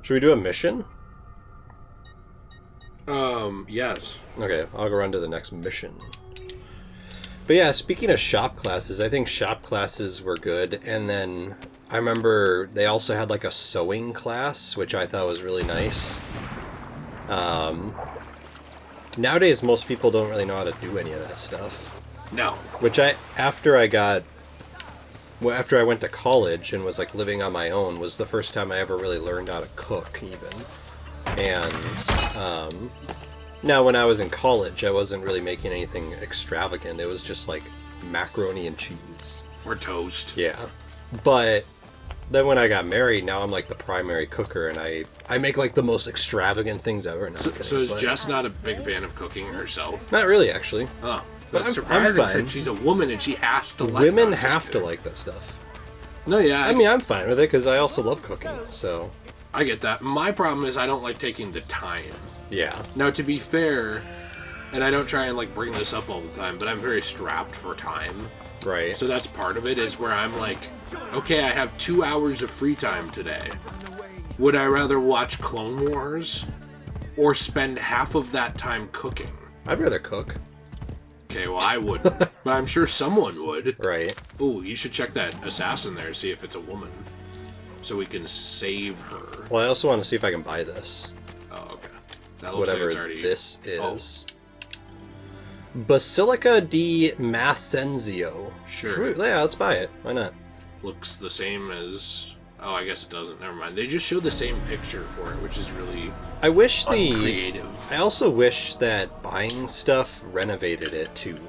Should we do a mission? Yes. Okay, I'll go run to the next mission. But yeah, speaking of shop classes, I think shop classes were good, and then I remember they also had like a sewing class, which I thought was really nice. Nowadays, most people don't really know how to do any of that stuff. No. Which after I went to college and was like living on my own, was the first time I ever really learned how to cook, even. And now when I was in college, I wasn't really making anything extravagant. It was just like macaroni and cheese. Or toast. Yeah. But then when I got married, now I'm like the primary cooker, and I make like the most extravagant things ever. So is Jess not a big fan of cooking herself? Not really, actually. Oh. But That's I'm surprising fine. since she's a woman and she has to like Women have to like that stuff. No, yeah. I mean, I'm fine with it because I also love cooking, so... I get that. My problem is I don't like taking the time. Yeah. Now, to be fair, and I don't try and like bring this up all the time, but I'm very strapped for time. Right. So that's part of it, is where I'm like, okay, I have 2 hours of free time today. Would I rather watch Clone Wars or spend half of that time cooking? I'd rather cook. Okay, well, I wouldn't, but I'm sure someone would. Right. Ooh, you should check that assassin there, see if it's a woman, so we can save her. Well, I also want to see if I can buy this. Oh, okay. That looks like Whatever it's already... this is. Basilica di Massenzio. Sure. Yeah, let's buy it. Why not? Looks the same as... Oh, I guess it doesn't. Never mind. They just showed the same picture for it, which is really I wish uncreative. I also wish that buying stuff renovated it too.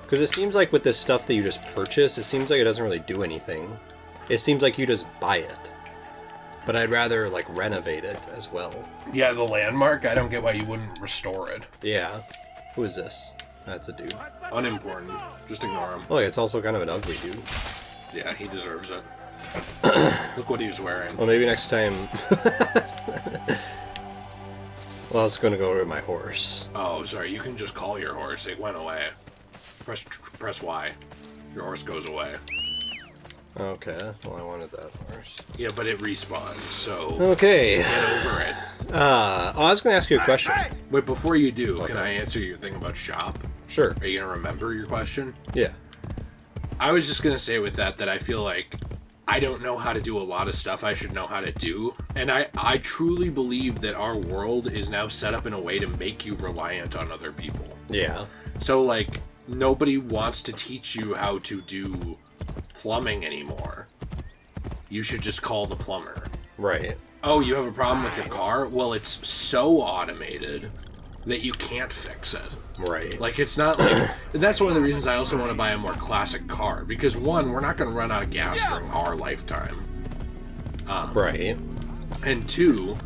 Because it seems like with this stuff that you just purchase, it seems like it doesn't really do anything. It seems like you just buy it. But I'd rather like renovate it as well. Yeah, the landmark, I don't get why you wouldn't restore it. Yeah. Who is this? That's a dude. Unimportant. Just ignore him. Oh, it's also kind of an ugly dude. Yeah, he deserves it. Look what he was wearing. Well, maybe next time... Well, I was going to go over my horse. Oh, sorry. You can just call your horse. It went away. Press Y. Your horse goes away. Okay. Well, I wanted that horse. Yeah, but it respawns, so... Okay. Get over it. I was going to ask you a question. Wait, before you do, Okay. can I answer your thing about shop? Sure. Are you going to remember your question? Yeah. I was just going to say with that I feel like I don't know how to do a lot of stuff I should know how to do. And I truly believe that our world is now set up in a way to make you reliant on other people. Yeah. So, like, nobody wants to teach you how to do plumbing anymore. You should just call the plumber. Right. Oh, you have a problem with your car? Well, it's so automated that you can't fix it. Right. Like, it's not like... That's one of the reasons I also want to buy a more classic car. Because, one, we're not going to run out of gas during our lifetime. Right. And two,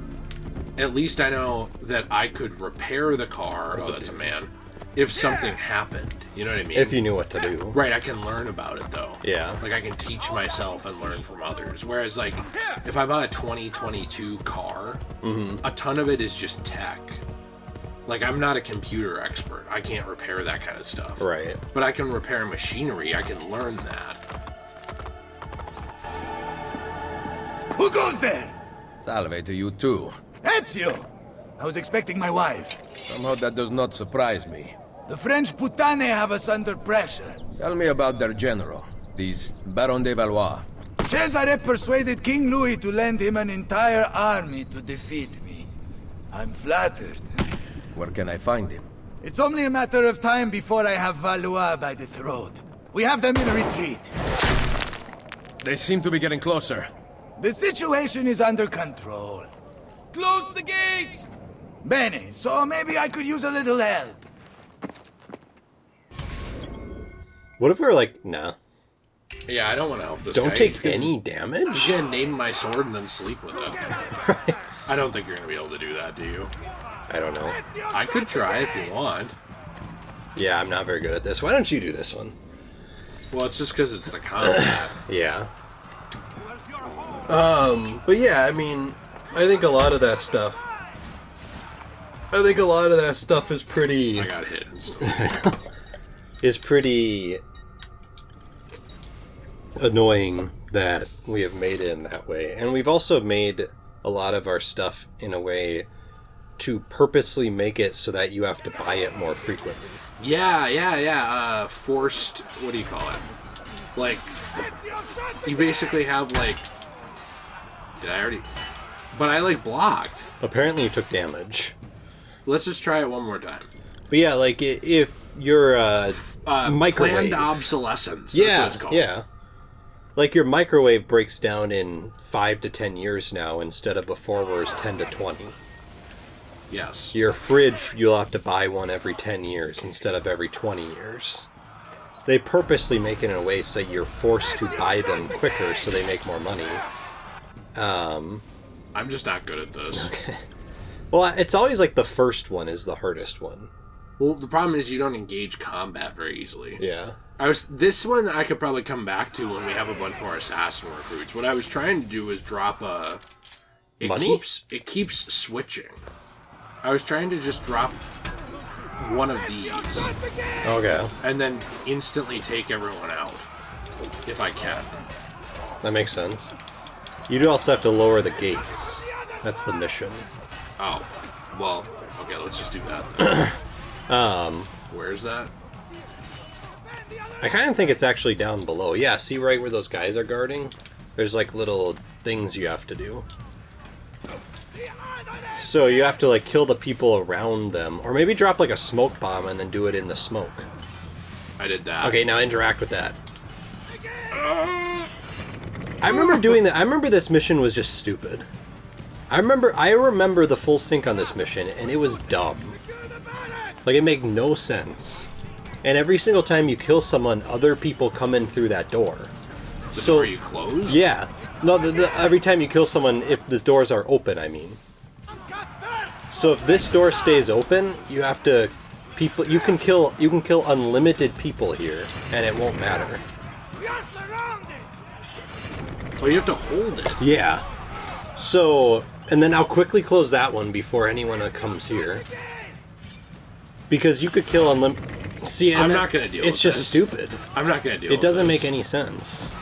at least I know that I could repair the car... Oh, that's a man. If something happened. You know what I mean? If you knew what to do. Right, I can learn about it, though. Yeah. Like, I can teach myself and learn from others. Whereas, like, if I buy a 2022 car, a ton of it is just tech. Like, I'm not a computer expert. I can't repair that kind of stuff. Right. But I can repair machinery. I can learn that. Who goes there? Salve to you too. Ezio! I was expecting my wife. Somehow that does not surprise me. The French putane have us under pressure. Tell me about their general, these Baron de Valois. Cesare persuaded King Louis to lend him an entire army to defeat me. I'm flattered. Where can I find him? It's only a matter of time before I have Valois by the throat. We have them in a retreat. They seem to be getting closer. The situation is under control. Close the gates! Bene, so maybe I could use a little help. What if we were like, nah. Yeah, I don't want to help this guy. Don't take any damage? He's gonna name my sword and then sleep with it. Right. I don't think you're gonna be able to do that, do you? I don't know. I could try if you want. Yeah, I'm not very good at this. Why don't you do this one? Well, it's just because it's the combat. Yeah. But yeah, I mean, I think a lot of that stuff... is pretty... I got hit instantly. is pretty annoying that we have made it in that way. And we've also made a lot of our stuff in a way to purposely make it so that you have to buy it more frequently. Yeah. Forced, what do you call it? Like, you basically have, like... Did I already... But I, like, blocked. Apparently you took damage. Let's just try it one more time. But yeah, like, if you're microwave... Planned obsolescence. Yeah, that's what it's called. Yeah. Like, your microwave breaks down in 5 to 10 years now, instead of before where it was 10 to 20. Yes. Your fridge, you'll have to buy one every 10 years instead of every 20 years. They purposely make it in a way so you're forced to buy them quicker so they make more money. I'm just not good at this. Okay. Well, it's always like the first one is the hardest one. Well, the problem is you don't engage combat very easily. Yeah. This one I could probably come back to when we have a bunch more assassin recruits. What I was trying to do is drop a... Money? It keeps switching. I was trying to just drop one of these. Okay. And then instantly take everyone out. If I can. That makes sense. You do also have to lower the gates. That's the mission. Oh. Well, okay, let's just do that then. Where's that? I kind of think it's actually down below. Yeah, see right where those guys are guarding? There's like little things you have to do. So you have to like kill the people around them. Or maybe drop like a smoke bomb and then do it in the smoke. I did that. Okay, now interact with that. I remember doing that. I remember this mission was just stupid. I remember the full sync on this mission, and it was dumb. Like, it made no sense. And every single time you kill someone, other people come in through that door. The door you close? Yeah. No, every time you kill someone, if the doors are open, I mean. So if this door stays open, you have to... You can kill unlimited people here, and it won't matter. Oh, you have to hold it. Yeah. So, and then I'll quickly close that one before anyone comes here. Because you could kill unlimited... See, I'm not going to deal with this. It's just stupid. I'm not going to deal with this. It doesn't make make any sense.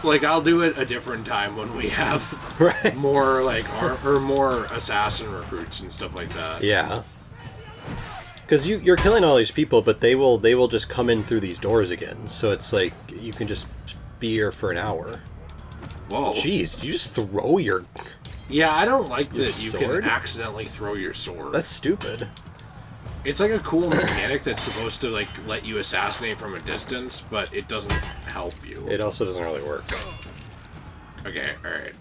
Like, I'll do it a different time when we have right. more, like, or more assassin recruits and stuff like that. Yeah. Because you're killing all these people, but they will just come in through these doors again. So it's like, you can just be here for an hour. Whoa. Jeez, did you just throw your... Yeah, I don't like that you sword? can accidentally throw your sword. That's stupid. It's like a cool mechanic that's supposed to, like, let you assassinate from a distance, but it doesn't help you. It also doesn't really work. Okay, alright.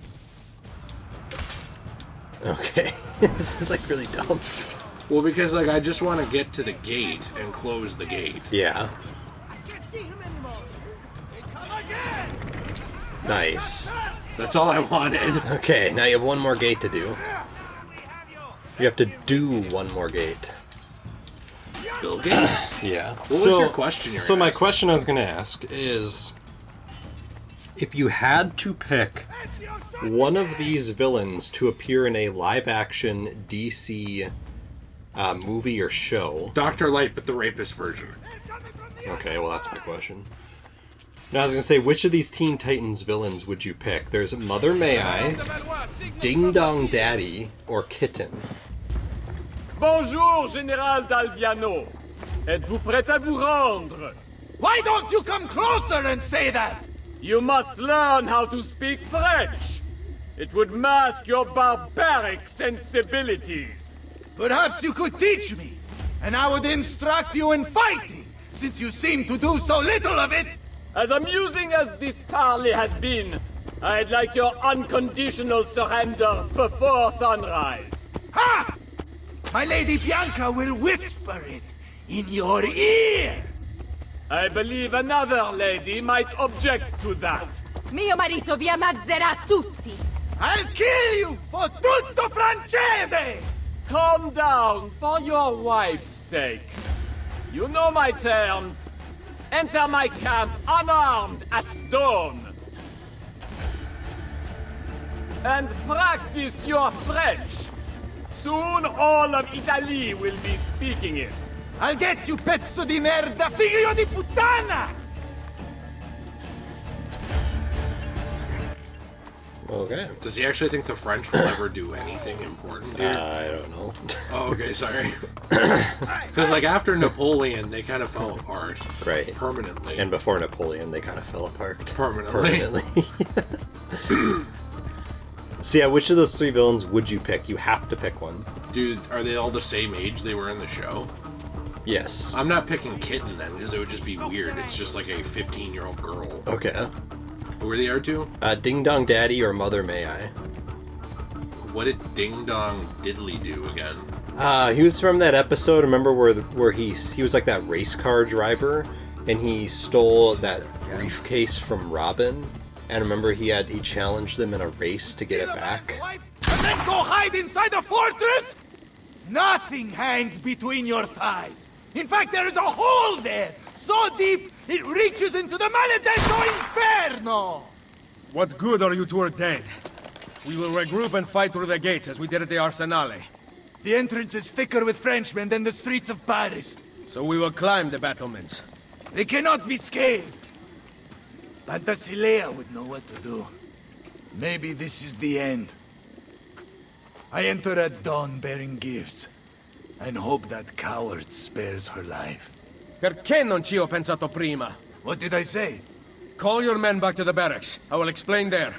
Okay. This is, like, really dumb. Well, because, like, I just want to get to the gate and close the gate. Yeah. Nice. That's all I wanted. Okay, now you have one more gate to do. You have to do one more gate. Bill Gates. Yeah. What was your question? So my question I was going to ask is, if you had to pick one of these villains to appear in a live-action DC movie or show... Dr. Light, but the rapist version. Okay, well that's my question. Now I was going to say, which of these Teen Titans villains would you pick? There's Mother May I, Ding Dong Daddy, or Kitten. Bonjour, Général d'Alviano. Êtes-vous prêt à vous rendre? Why don't you come closer and say that? You must learn how to speak French. It would mask your barbaric sensibilities. Perhaps you could teach me, and I would instruct you in fighting, since you seem to do so little of it. As amusing as this parley has been, I'd like your unconditional surrender before sunrise. Ha! My Lady Bianca will whisper it in your ear. I believe another lady might object to that. Mio marito vi ammazzerà tutti. I'll kill you for tutto francese! Calm down for your wife's sake. You know my terms. Enter my camp unarmed at dawn. And practice your French. Soon all of Italy will be speaking it. I'll get you, pezzo di merda, figlio di puttana! okay. Does he actually think the French will ever do anything important here? I don't know. Oh, okay, sorry. Because, like, after Napoleon, they kind of fell apart. Right. Permanently. And before Napoleon, they kind of fell apart. Permanently. So yeah, which of those three villains would you pick? You have to pick one. Dude, are they all the same age they were in the show? Yes. I'm not picking Kitten, then, because it would just be weird. It's just like a 15-year-old girl. Okay. Who are the other two? Ding Dong Daddy or Mother May I? What did Ding Dong Diddley do again? He was from that episode, remember, where he was like that race car driver, and he stole that briefcase from Robin, and remember he challenged them in a race to get it back? And then go hide inside the fortress? Nothing hangs between your thighs. In fact, there is a hole there, so deep it reaches into the Maledetto Inferno! What good are you two are dead? We will regroup and fight through the gates as we did at the Arsenale. The entrance is thicker with Frenchmen than the streets of Paris. So we will climb the battlements. They cannot be scaled. Pantasilea would know what to do. Maybe this is the end. I enter at dawn bearing gifts, and hope that coward spares her life. Perché non ci ho pensato prima? What did I say? Call your men back to the barracks. I will explain there.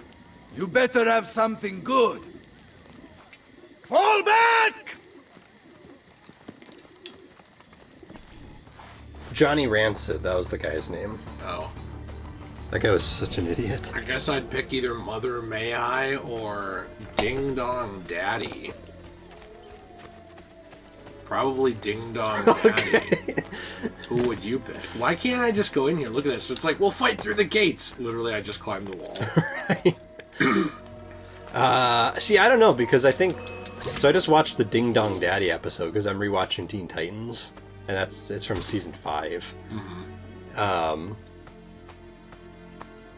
You better have something good. Fall back! Johnny Rancid, that was the guy's name. Oh. That guy was such an idiot. I guess I'd pick either Mother May I or Ding Dong Daddy. Probably Ding Dong Daddy. Who would you pick? Why can't I just go in here? Look at this. It's like, we'll fight through the gates. Literally, I just climbed the wall. Right. See, I don't know, because I think... So I just watched the Ding Dong Daddy episode, because I'm rewatching Teen Titans, and it's from season 5. Mm-hmm.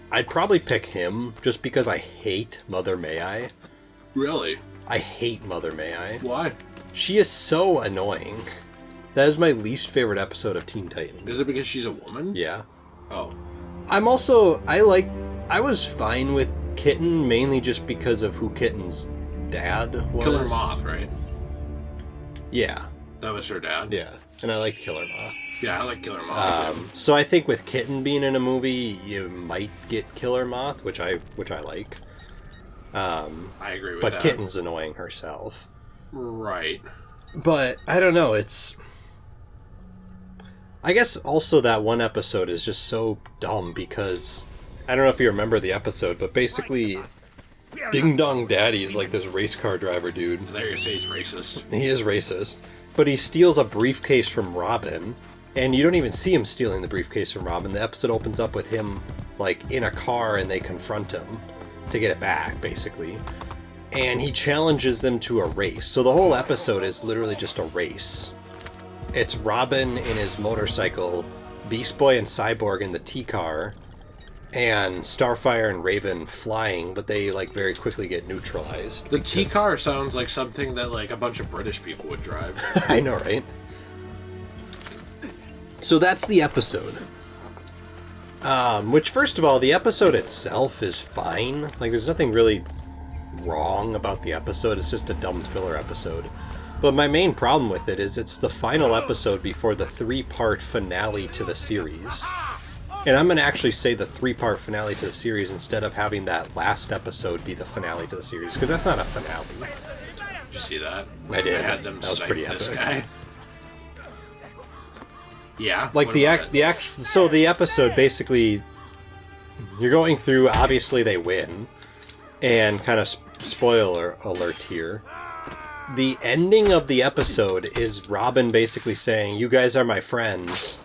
I'd probably pick him, just because I hate Mother May I. Really? I hate Mother May I. Why? She is so annoying. That is my least favorite episode of Teen Titans. Is it because she's a woman? Yeah. Oh. I was fine with Kitten, mainly just because of who Kitten's dad was. Killer Moth, right? Yeah. That was her dad? Yeah. And I like Killer Moth. Yeah, I like Killer Moth. So I think with Kitten being in a movie, you might get Killer Moth, which I like. I agree with but that. But Kitten's annoying herself. Right. But I don't know, I guess also that one episode is just so dumb because I don't know if you remember the episode, but basically Ding Dong Daddy's like this race car driver dude. There you say he's racist. He is racist. But he steals a briefcase from Robin, and you don't even see him stealing the briefcase from Robin. The episode opens up with him like in a car and they confront him to get it back, basically. And he challenges them to a race. So the whole episode is literally just a race. It's Robin in his motorcycle, Beast Boy and Cyborg in the T-car, and Starfire and Raven flying, but they like very quickly get neutralized. The T-car sounds like something that like a bunch of British people would drive. I know, right? So that's the episode. Which, first of all, the episode itself is fine. Like, there's nothing really wrong about the episode. It's just a dumb filler episode. But my main problem with it is it's the final episode before the 3-part finale to the series. And I'm going to actually say the 3-part finale to the series instead of having that last episode be the finale to the series, because that's not a finale. Did you see that? I did. I had them That was snipe pretty this epic. guy. Yeah. Like so the episode basically, you're going through, obviously they win, and kind of spoiler alert here. The ending of the episode is Robin basically saying, "You guys are my friends.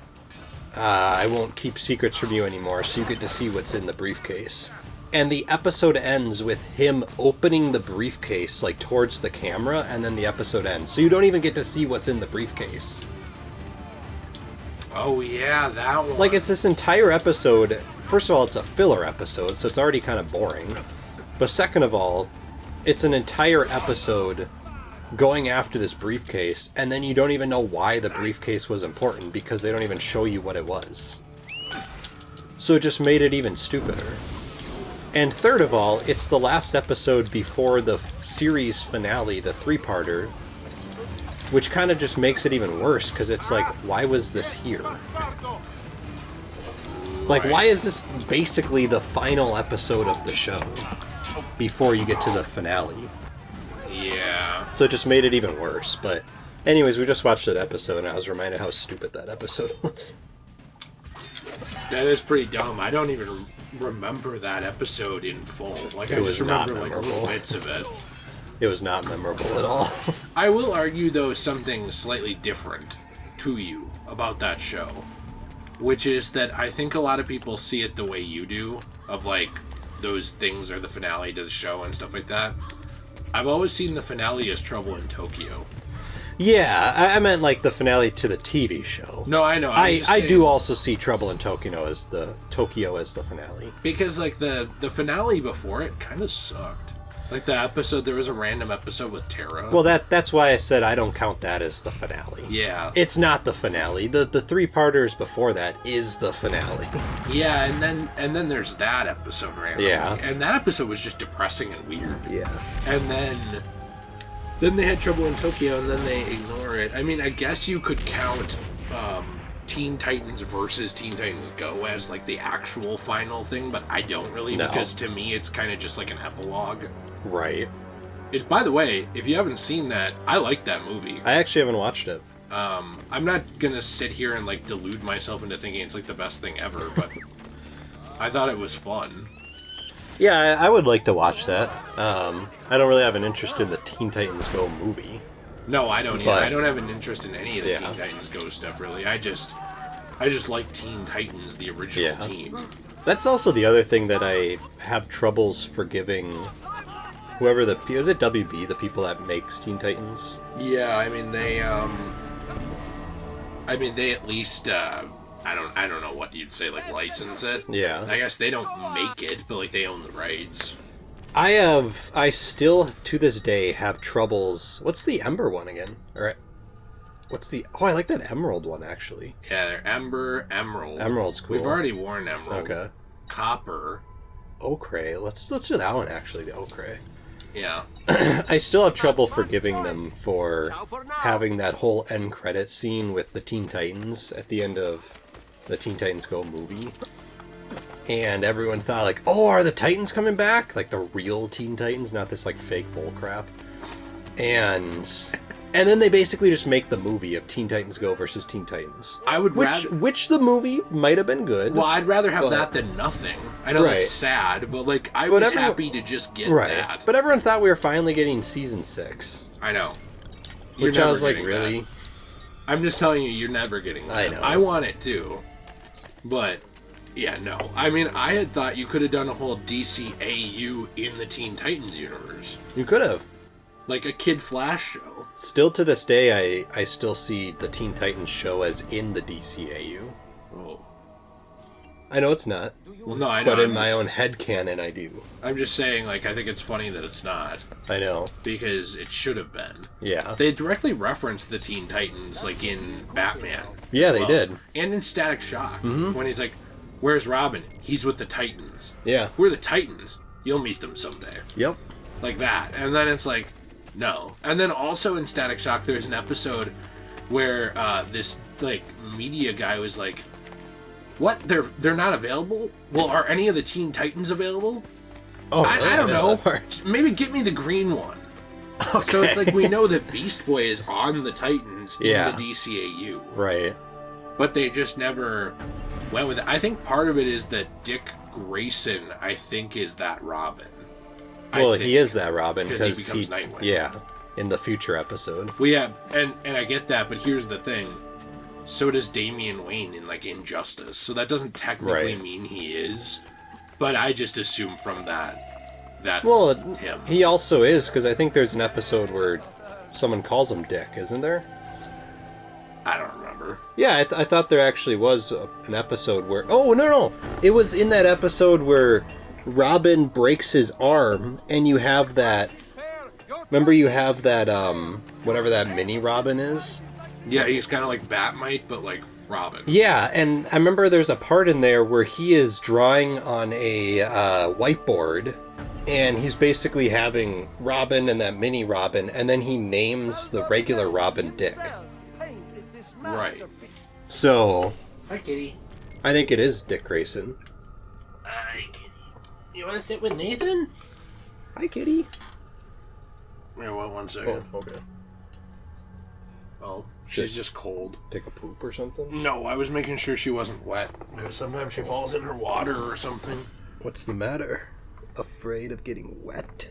I won't keep secrets from you anymore, so you get to see what's in the briefcase." And the episode ends with him opening the briefcase like towards the camera, and then the episode ends. So you don't even get to see what's in the briefcase. Oh yeah, that one. Like, it's this entire episode. First of all, it's a filler episode, so it's already kind of boring. But second of all, it's an entire episode going after this briefcase, and then you don't even know why the briefcase was important because they don't even show you what it was. So it just made it even stupider. And third of all, it's the last episode before the series finale, the 3-parter, which kind of just makes it even worse, because it's like, why was this here? Like, why is this basically the final episode of the show before you get to the finale? Yeah. So it just made it even worse. But anyways, we just watched that episode, and I was reminded how stupid that episode was. That is pretty dumb. I don't even remember that episode in full. Like, I just remember like little bits of it. It was not memorable at all. I will argue, though, something slightly different to you about that show, which is that I think a lot of people see it the way you do, of like, those things are the finale to the show and stuff like that. I've always seen the finale as Trouble in Tokyo. Yeah, I meant like the finale to the TV show. No, I know. I do also see Trouble in Tokyo as the finale. Because like the finale before it kind of sucked. Like the episode, there was a random episode with Terra. Well, that's why I said I don't count that as the finale. Yeah. It's not the finale. The 3-parters before that is the finale. Yeah, and then there's that episode randomly. Yeah. And that episode was just depressing and weird. Yeah. And then they had Trouble in Tokyo, and then they ignore it. I mean, I guess you could count Teen Titans versus Teen Titans Go as like the actual final thing, but I don't really, because to me it's kind of just like an epilogue. Right. By the way, if you haven't seen that, I like that movie. I actually haven't watched it. I'm not gonna sit here and like delude myself into thinking it's like the best thing ever, but I thought it was fun. Yeah, I would like to watch that. I don't really have an interest in the Teen Titans Go movie. No, I don't either. But, I don't have an interest in any of the Teen Titans Go stuff, really. I just like Teen Titans, the original team. That's also the other thing that I have troubles forgiving whoever is it WB, the people that makes Teen Titans? Yeah, I mean they at least I don't know what you'd say, like license it. Yeah. I guess they don't make it, but like they own the rights. I still to this day have troubles. What's the Ember one again? Or I like that Emerald one actually. Yeah, they're Ember, Emerald. Emerald's cool. We've already worn Emerald. Okay. Copper. Ochre. Let's do that one actually, the Ochre. Yeah. I still have trouble forgiving them for having that whole end credit scene with the Teen Titans at the end of the Teen Titans Go movie. And everyone thought like, oh, are the Titans coming back? Like the real Teen Titans, not this like fake bullcrap. And then they basically just make the movie of Teen Titans Go versus Teen Titans. I would which the movie might have been good. Well, I'd rather have that than nothing. I know that's sad, but like I was happy to just get that. But everyone thought we were finally getting season 6. I know. Which I was like, really? That. I'm just telling you, you're never getting that. I know. I want it too. But yeah, no. I mean, I had thought you could have done a whole DCAU in the Teen Titans universe. You could have. Like a Kid Flash show. Still to this day, I still see the Teen Titans show as in the DCAU. Oh. I know it's not. Well, no, I know. But in my own headcanon, I do. I'm just saying, like, I think it's funny that it's not. I know. Because it should have been. Yeah. They directly referenced the Teen Titans, like, in Batman. Yeah, they did. And in Static Shock. Mm-hmm. When he's like, where's Robin? He's with the Titans. Yeah. We're the Titans. You'll meet them someday. Yep. Like that. And then it's like, no. And then also in Static Shock, there's an episode where this, like, media guy was like, what? They're not available? Well, are any of the Teen Titans available? Oh, I don't know. Maybe get me the green one. Okay. So it's like we know that Beast Boy is on the Titans in the DCAU. Right. But they just never went with it. I think part of it is that Dick Grayson, I think, is that Robin. Well, he is that Robin because he becomes Nightwing. Yeah, in the future episode. Well, yeah, and I get that, but here's the thing. So does Damian Wayne in, like, Injustice. So that doesn't technically mean he is. But I just assume from that's him. He also is, because I think there's an episode where someone calls him Dick, isn't there? I don't remember. Yeah, I thought there actually was an episode where... Oh, no! It was in that episode where Robin breaks his arm, and you have that... Remember you have that, whatever that mini Robin is? Yeah, he's kind of like Batmite, but like Robin. Yeah, and I remember there's a part in there where he is drawing on a whiteboard, and he's basically having Robin and that mini Robin, and then he names the regular Robin Dick. Right. So, Hi, kitty. I think it is Dick Grayson. Hi, kitty. You want to sit with Nathan? Hi, kitty. Yeah, well, 1 second. Oh, okay. Oh, she's just cold. Take a poop or something? No, I was making sure she wasn't wet. Because sometimes she falls in her water or something. What's the matter? Afraid of getting wet?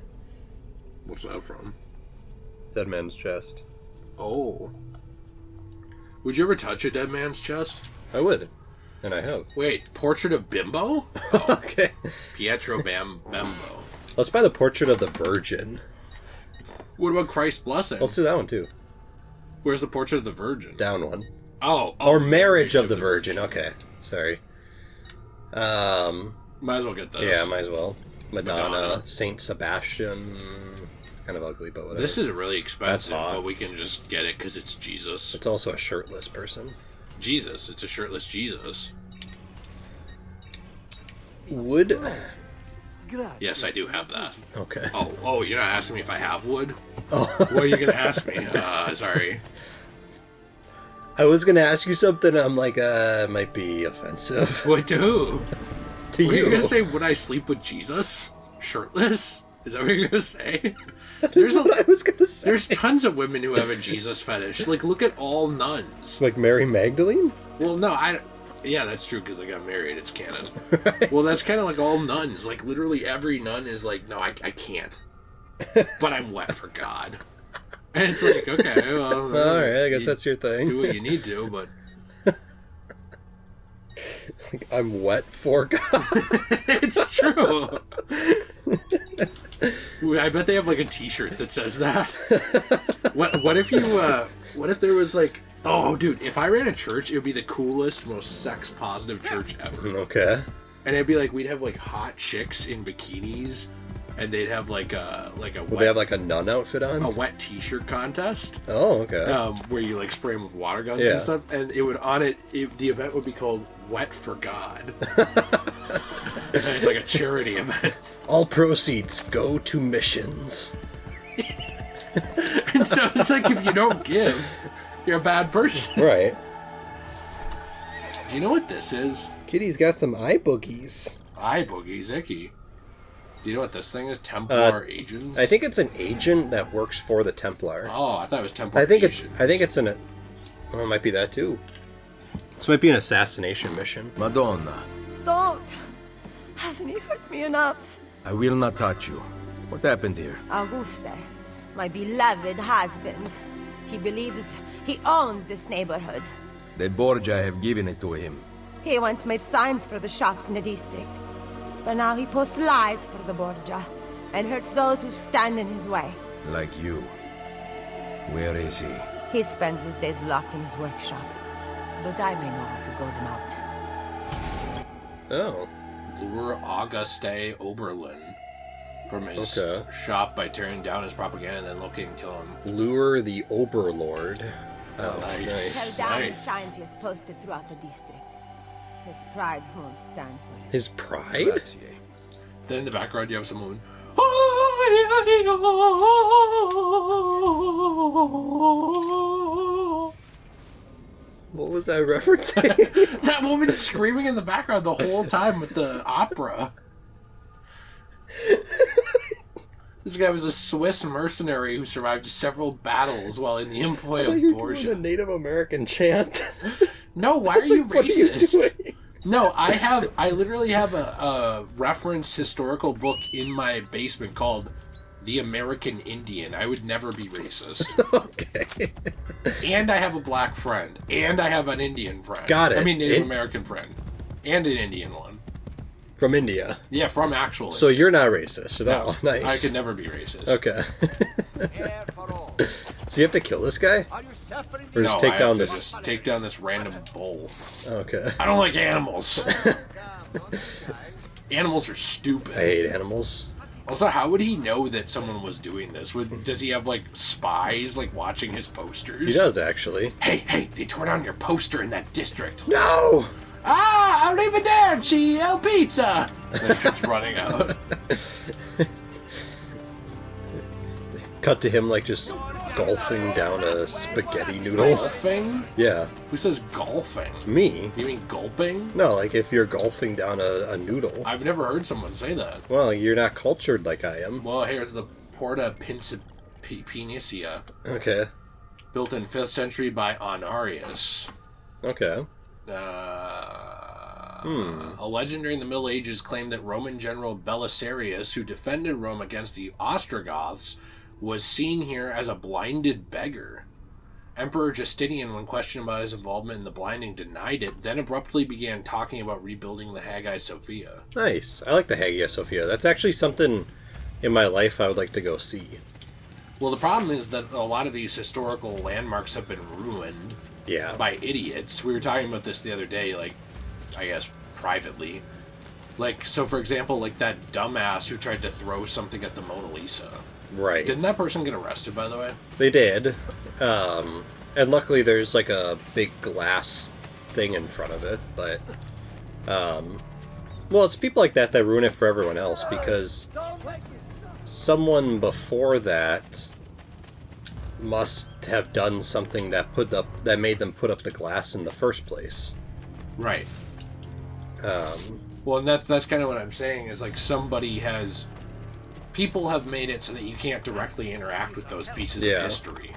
What's that from? Dead man's chest. Oh. Would you ever touch a dead man's chest? I would. And I have. Wait, Portrait of Bimbo? Oh, Okay. Pietro Bembo. Let's buy the Portrait of the Virgin. What about Christ's Blessing? Let's do that one too. Where's the Portrait of the Virgin? Down one. Oh. Or Marriage of the Virgin. Okay. Sorry. Might as well get this. Yeah, might as well. Madonna. Saint Sebastian. Kind of ugly, but whatever. This is really expensive, That's hot. but we can just get it because it's Jesus. It's also a shirtless person. Jesus. It's a shirtless Jesus. Wood? Yes, I do have that. Okay. Oh, you're not asking me if I have wood? Oh. What are you going to ask me? Sorry. I was gonna ask you something, I'm like, it might be offensive. What, to? To Were you you. going to say, would I sleep with Jesus? Shirtless? Is that what you're going to say? That's what I was gonna say. There's tons of women who have a Jesus fetish. Like, look at all nuns. Like Mary Magdalene? Well, no, yeah, that's true because they got married. It's canon. Well, that's kind of like all nuns. Like, literally every nun is like, no, I can't. But I'm wet for God. And it's like, okay, well. Alright, I guess that's your thing. Do what you need to, but. Like, I'm wet for God. It's true. I bet they have like a T-shirt that says that. What if you? What if there was like, oh, dude, if I ran a church, it would be the coolest, most sex-positive church ever. Okay. And it'd be like we'd have like hot chicks in bikinis, and they'd have like a Would they have like a nun outfit on? a wet T-shirt contest. Oh, okay. Where you like spray them with water guns Yeah. and stuff, and it would the event would be called Wet for God. And it's like a charity event. All proceeds go to missions. And so it's like if you don't give, you're a bad person. Right. Do you know what this is? Kitty's got some eye boogies. Eye boogies, icky. Do you know what this thing is? Templar agents? I think it's an agent that works for the Templar. Oh, I thought it was Templar I think agents. it's an. Oh, it might be that too. This might be an assassination mission. Madonna, Don't! Hasn't he hurt me enough? I will not touch you. What happened here? Auguste, my beloved husband. He believes he owns this neighborhood. The Borgia have given it to him. He once made signs for the shops in the district. But now he posts lies for the Borgia and hurts those who stand in his way. Like you. Where is he? He spends his days locked in his workshop. But I may know how to go them out. Oh. Lure Auguste Oberlin from his Okay. shop by tearing down his propaganda and then locate and kill him. Lure the Oberlord. Oh, Nice. Held down the Nice. signs he has posted throughout the district. His pride won't stand for it. His pride? Grazie. Then in the background you have some woman. What was that referencing? That woman screaming in the background the whole time with the opera. This guy was a Swiss mercenary who survived several battles while in the employ of You're doing a Borgia. Native American chant. No, why are you What are you racist? doing? No, I literally have a reference historical book in my basement called The American Indian. I would never be racist. Okay. And I have a black friend. And I have an Indian friend. Got it. I mean, Native American friend. And an Indian one. From India. Yeah, from actual So India. you're not racist at all. Nice. I could never be racist. Okay. So you have to kill this guy? Or just No, take I down have to this? just take down this random bull. Okay. I don't like animals. Animals are stupid. I hate animals. Also, how would he know that someone was doing this? Does he have, like, spies, like, watching his posters? He does, actually. Hey, they tore down your poster in that district. No! Arrivederci, El Pizza! And then he comes running out. Cut to him, like, just golfing down a spaghetti noodle. Golfing? Yeah. Who says golfing? Me. You mean gulping? No, like if you're golfing down a noodle. I've never heard someone say that. Well, you're not cultured like I am. Well, here's the Porta Principia, Okay. built in 5th century by Honorius. Okay. A legend during the Middle Ages claimed that Roman general Belisarius, who defended Rome against the Ostrogoths, was seen here as a blinded beggar. Emperor Justinian, when questioned about his involvement in the blinding, denied it, then abruptly began talking about rebuilding the Hagia Sophia. Nice. I like the Hagia Sophia. That's actually something in my life I would like to go see. Well, the problem is that a lot of these historical landmarks have been ruined Yeah. by idiots. We were talking about this the other day, like, I guess, privately. Like, so for example, like that dumbass who tried to throw something at the Mona Lisa. Right. Didn't that person get arrested, by the way? They did. And luckily there's like a big glass thing in front of it, but well, it's people like that that ruin it for everyone else, because someone before that must have done something that made them put up the glass in the first place. Right. Well, and that's kind of what I'm saying, is like people have made it so that you can't directly interact with those pieces of history.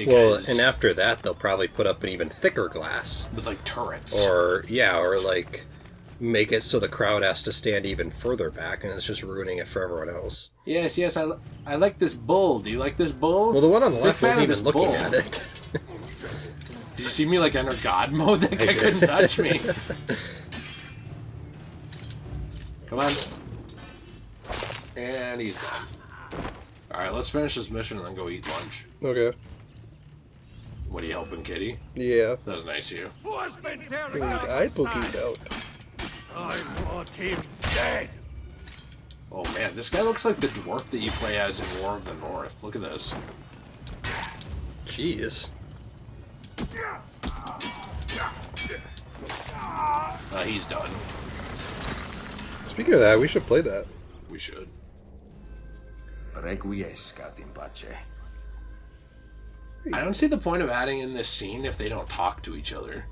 Well, and after that, they'll probably put up an even thicker glass. With, like, turrets. Or like, make it so the crowd has to stand even further back, and it's just ruining it for everyone else. Yes, I like this bull. Do you like this bull? Well, the one on the left Big fan wasn't of even this looking bull. at it. Did you see me, like, enter God mode? That guy couldn't touch me. Come on. And he's done. Alright, let's finish this mission and then go eat lunch. Okay. What are you helping, Kitty? Yeah. That was nice of you. Who has been tearing Bring these down eye the sign? pokies out. I want him dead. Oh man, this guy looks like the dwarf that you play as in War of the North. Look at this. Jeez. He's done. Speaking of that, we should play that. We should. Requiescat in pace. I don't see the point of adding in this scene if they don't talk to each other.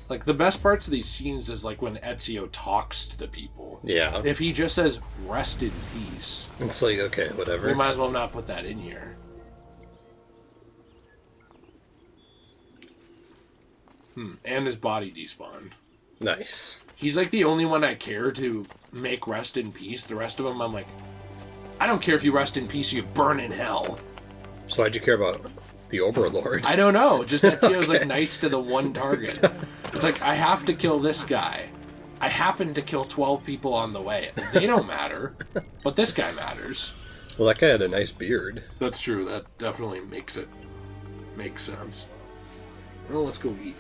Like, the best parts of these scenes is like when Ezio talks to the people. Yeah. If he just says, rest in peace, It's like, okay, whatever. we might as well not put that in here. And his body despawned. Nice. He's like the only one I care to make rest in peace. The rest of them, I'm like, I don't care if you rest in peace or you burn in hell. So why'd you care about the Overlord? I don't know. Just Ezio's like nice to the one target. It's like, I have to kill this guy. I happen to kill 12 people on the way. They don't matter, but this guy matters. Well, that guy had a nice beard. That's true. That definitely makes sense. Well, let's go eat.